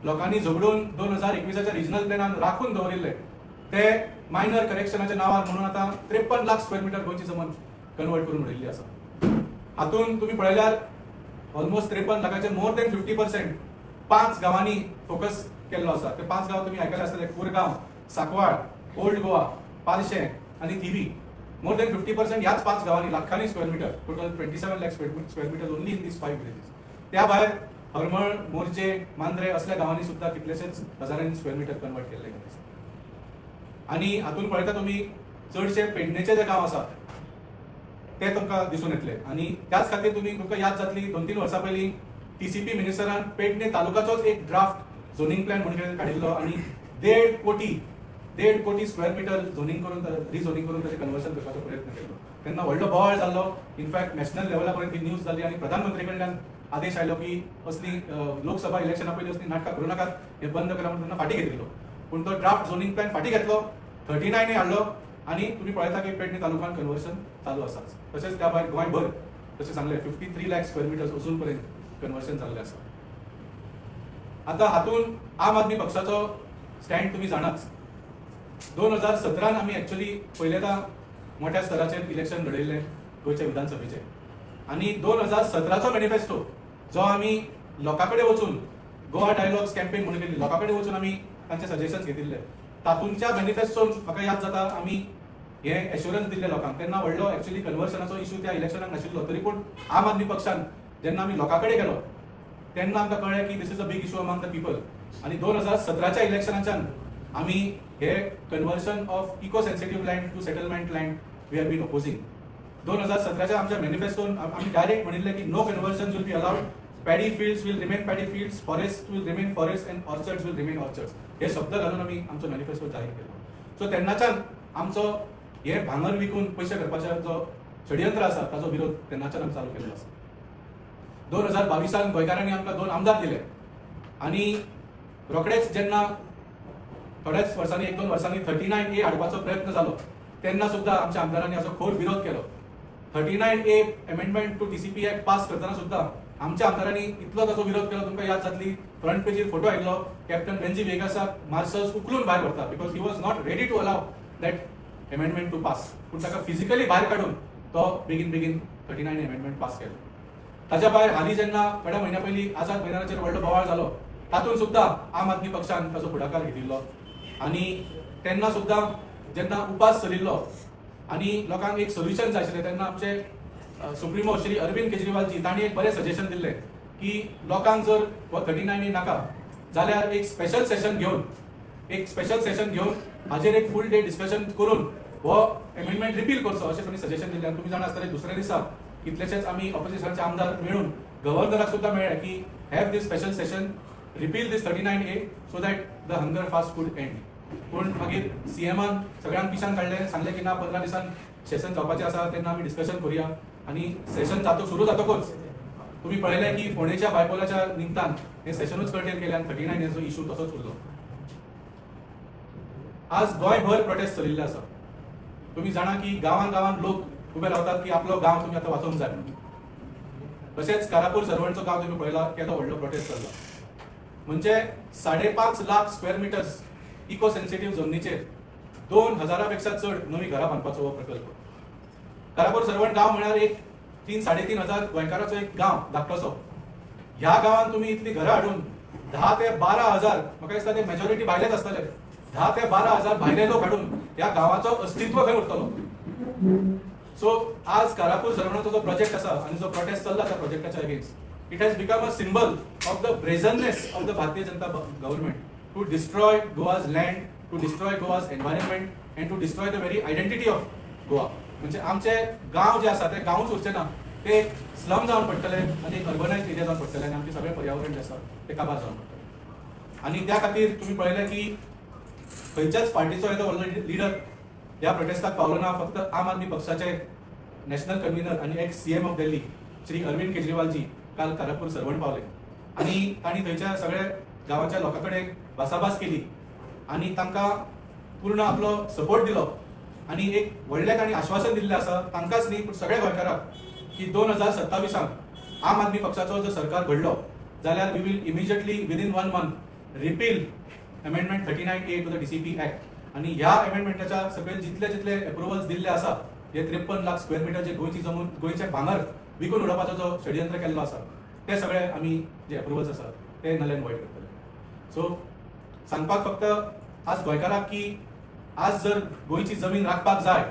लोकांनी झगडून 2021च्या रिजनल प्लॅनान राखून दवरिल्ले ते मायनर करेक्शनाच्या नावार म्हणून आता 53 लाख स्क्वेअर मीटर गोंयची जमीन कन्वर्ट करून उडयल्ली आसा. हातून तुम्ही पळयल्यार ऑलमोस्ट 53 लाखाचे मोर दॅन 50% 5 गावांनी फोकस केल्लो आसा. ते 5 गांव तुम्ही आयकले आसतले, कुरगांव, सांकवाळ, ओल्ड गोवा, पालशें आणि थिवी. मोर दॅन 50% ह्याच 5 गावांनी लाखांनी square metre, total 27 lakh square metre only in these 5 villages. त्या भायर हरमळ, मोर्जे, मांद्रे असल्या गावांनी सुद्धा कितलेशेच हजारांनी स्क्वेअर मीटर कन्वर्ट केल्ले. आणि हातून पळयता तुम्ही चडशे पेडणेचे जे गांव आसात ते तुमकां दिसून येतले. आणि त्याच खातीर तुमकां याद जातली 2-3 वर्सां पयलीं TCP मिनिस्टरान पेडणे तालुक्याचोच एक ड्राफ्ट झोनिंग प्लॅन म्हणून काडिल्लो आणि 1.5 कोटी स्क्वेअर मीटर झोनिंग करून रिझोनिंग करून त्याचे कन्वर्शन करपाचो प्रयत्न केलो. तेन्ना व्हडलो बोवाळ जाल्लो. इनफॅक्ट नॅशनल लेवला पर्यंत ही न्यूज जाली आणि प्रधानमंत्री कडल्यान आदेश आयलो की असली लोकसभा इलेक्शना पयलीं असली नाटकां करूं नाकात, हे बंद करा म्हणून त्यांना फाटी घेतलो. पूण तो ड्राफ्ट झोनिंग प्लॅन फाटी घेतलो, 39 हाडलो आणि तुम्ही पळयता की पेडणे तालुक्यात कन्वर्शन चालू आसा. तशेंच त्या भायर गोंयभर तशें सांगले 53 लाख स्क्वेअर मिटर्स अजून पर्यंत कन्वर्शन जाल्लें आसा. आता हातून आम आदमी पक्षाचो स्टँड तुम्ही जाणाच. 2017 आम्ही ऍक्च्युअली पहिल्यांदा मोठ्या स्तराचेर इलेक्शन लढयल्ले गोंयच्या विधानसभेचे. आणि 2017चो मॅनिफेस्टो जो आम्ही लोकांकडे वचून गोवा डायलॉग्स कॅम्पेन म्हणून केली, लोकांकडे वचून आम्ही तांचे सजेशन्स घेतिल्ले. तातूंच्या मॅनिफेस्टोन म्हाका याद जाता आम्ही हे एश्युरन्स दिल्ले लोकांक. तेन्ना व्हडलो ऍक्च्युअली कन्वर्शनाचो इशू त्या इलेक्शनाक नाशिल्लो, तरी पूण आम आदमी पक्षान जेन्ना आम्ही लोकांकडे गेलो तेन्ना आमकां कळ्ळें की this is a big issue among the people. आणि 2017च्या इलेक्शनाच्यान आम्ही हे conversion of eco sensitive land to settlement land we have been opposing. 2017च्या आमच्या मॅनिफेस्टोन आम्ही डायरेक्ट म्हणिल्ले की no conversion will be allowed, paddy fields will remain paddy fields, forest will remain forest and orchards will remain orchards. हे शब्द घालून आम्ही आमचो मॅनिफेस्टो जाहीर केलो. सो तेन्नाच्यान आमचो हे भांगर विकून पयशे करपाचो जो षडयंत्र आसा ताचो विरोध तेन्नाच्यान आमी चालू केल्लो आसा. 2022 गोंयकारांनी आमकां 2 आमदार दिले आणि रोखडेच जेन्ना थोड्याच वर्सांनी 1-2 वर्सांनी 39A हाडपाचो प्रयत्न जालो तेन्ना सुद्धा आमच्या आमदारांनी हाचो खोल विरोध केलो. 39A amendment to TCP act pass करताना सुद्धा आमच्या आमदारांनी इतलो ताचो विरोध केलो. तुमकां याद जातली फ्रंट पेजीर फोटो आयिल्लो, कॅप्टन बेंजी वेगासाक मार्शल्स उखलून भायर व्हरता because he was not ready to allow that amendment to pass. पूण ताका फिजिकली भायर काडून तो बेगीन 39A अमेंडमेंट पास केलो. ताच्या भायर हालीं जेन्ना थोड्या म्हयन्या पयलीं आझाद मैदानाचेर व्हडलो बोवाळ जालो तातूंत सुद्धा आम आदमी पक्षान ताचो फुडाकार घेतिल्लो. आणि तेन्ना सुद्धा जेन्ना उपास चलिल्लो आणि लोकांक एक सोल्युशन जाय आशिल्लें तेन्ना आमचे सुप्रिमो श्री अरविंद केजरीवालजी तांणी एक बरें सजेशन दिल्लें की लोकांक जर हो 39A नाका जाल्यार एक स्पेशल सेशन घेवन हाजेर एक फूल डे डिस्कशन करून हो अमेंडमेंट रिपील करचो अशें तांणी सजेशन दिल्लें. आनी तुमी जाणा आसतले दुसऱ्या दिसा कितलेशेच आमी ऑपोजिशनाचे आमदार मेळून गव्हर्नराक सुद्धा मेळ्ळे की have this special session, repeal this 39A so that the hunger fast could end. पूण मागीर सीएमान सगळ्यांक पिशान काडलें, सांगलें की ना 15 दिसान सेशन जावपाचें आसा तेन्ना आमी डिस्कशन करुया. आणि सेशन सुरू जातकूच तुम्ही पळयलें की फोंडेच्या बायपोलाच्या निमतान हे सेशनूच कर्टेल केले आनी 39Aचो इशू तसोच उरलो. आज गोंयभर प्रोटेस्ट चलिल्ले आसा. तुम्ही जाणा की गांवान लोक उबे रावतात की आपलो गांव तुम्ही आतां वाचोवंक जाय. तशेंच कारापूर सरवणचो गांव तुम्ही पळयला केदो व्हडलो प्रोटेस्ट चल्ला. म्हणजे 5.5 lakh square metres eco sensitive झोनीचेर 2000 पेक्षा चड नवी घरां बांदपाचो हो प्रकल्प. कारापूर सरवण गांव म्हळ्यार एक 3-3.5 हजार गोंयकारांचो एक गांव धाकटोसो. ह्या गांवांत तुम्ही इतली घरां हाडून 10 ते 12 हजार, म्हाका दिसता ते मेजॉरिटी भायलेच आसतले, 10 ते 12 हजार भायले लोक हाडून ह्या गांवाचो अस्तित्व खंय उरतलो. सो आज कारापूर सरवणाचो जो प्रोजेक्ट आसा आणि जो प्रोटेस्ट चल्ला त्या प्रोजेक्टाच्या against, it has become a symbol of the brazenness of the Bharatiya Janata government to destroy Goa's land, to destroy Goa's environment and to destroy the very identity of Goa. म्हणजे आमचे गांव जे आसा ते गांवूच उरचे ना, ते स्लम जावन पडटले आणि एक अर्बनायज एरिया जावन पडटले आणि आमचे सगळे पर्यावरण जे आसा ते काबार जावन पडटले. आणि त्या खातीर तुम्ही पळयलें की खंयच्याच पार्टीचो येदो व्हडलो लिडर ह्या प्रोटेस्टाक पावलो ना. फक्त आम आदमी पक्षाचे नॅशनल कन्व्हिनर आणि ex CM of Delhi Shri Arvind Kejriwalji काल कारापूर सरवण पावले आणि तांणी थंयच्या सगळ्या गांवाच्या लोकां कडेन भासाभास केली आणि तांकां पूर्ण आपलो सपोर्ट दिलो आणि एक व्हडलें तांणी आश्वासन दिल्लें आसा तांकांच न्ही पूण सगळ्या गोंयकारांक की 2027 आम आदमी पक्षाचो जर सरकार घडलो जाल्यार we will immediately within 1 month repeal amendment 39A to the DCP act आणि ह्या अमेंडमेंटाच्या सगळे जितले अप्रुव्हल्स दिल्ले आसा हे 53 लाख स्क्वेअर मीटर जे गोंयची जमून गोंयचे भांगर विकून उडोवपाचो जो षडयंत्र केल्लो आसा ते सगळे आमी जे अप्रुव्हल्स आसा ते नल अँड वॉइड करतले. सो सांगपाक फक्त आज गोंयकाराक की आज जर गोंयची जमीन राखपाक जाय